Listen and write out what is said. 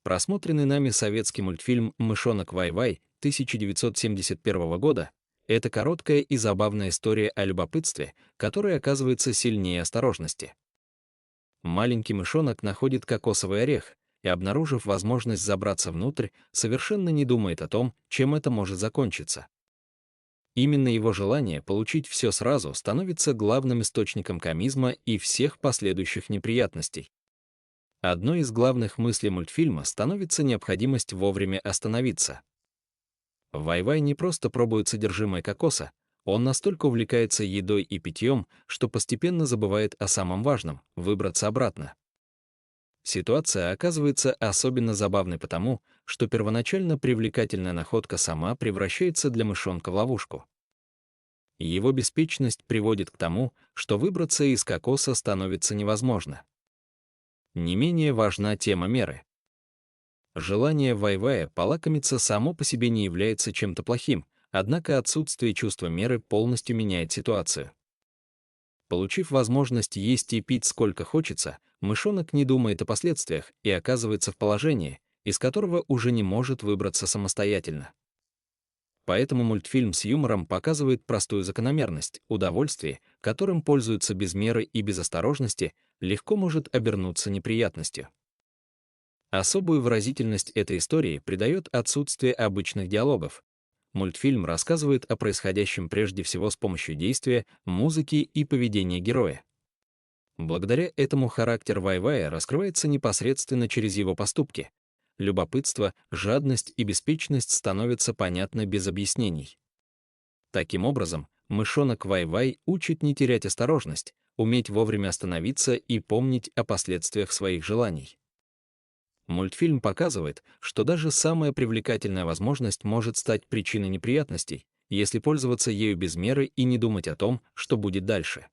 Просмотренный нами советский мультфильм «Мышонок Вай-Вай» 1971 года — это короткая и забавная история о любопытстве, которая оказывается сильнее осторожности. Маленький мышонок находит кокосовый орех и, обнаружив возможность забраться внутрь, совершенно не думает о том, чем это может закончиться. Именно его желание получить все сразу становится главным источником комизма и всех последующих неприятностей. Одной из главных мыслей мультфильма становится необходимость вовремя остановиться. Вай-Вай не просто пробует содержимое кокоса, он настолько увлекается едой и питьем, что постепенно забывает о самом важном — выбраться обратно. Ситуация оказывается особенно забавной потому, что первоначально привлекательная находка сама превращается для мышонка в ловушку. Его беспечность приводит к тому, что выбраться из кокоса становится невозможно. Не менее важна тема меры. Желание Вай-Вая полакомиться само по себе не является чем-то плохим, однако отсутствие чувства меры полностью меняет ситуацию. Получив возможность есть и пить сколько хочется, мышонок не думает о последствиях и оказывается в положении, из которого уже не может выбраться самостоятельно. Поэтому мультфильм с юмором показывает простую закономерность: удовольствие, которым пользуются без меры и без осторожности, легко может обернуться неприятностью. Особую выразительность этой истории придает отсутствие обычных диалогов. Мультфильм рассказывает о происходящем прежде всего с помощью действия, музыки и поведения героя. Благодаря этому характер Вай-Вая раскрывается непосредственно через его поступки. Любопытство, жадность и беспечность становятся понятны без объяснений. Таким образом, мышонок Вай-Вай учит не терять осторожность, уметь вовремя остановиться и помнить о последствиях своих желаний. Мультфильм показывает, что даже самая привлекательная возможность может стать причиной неприятностей, если пользоваться ею без меры и не думать о том, что будет дальше.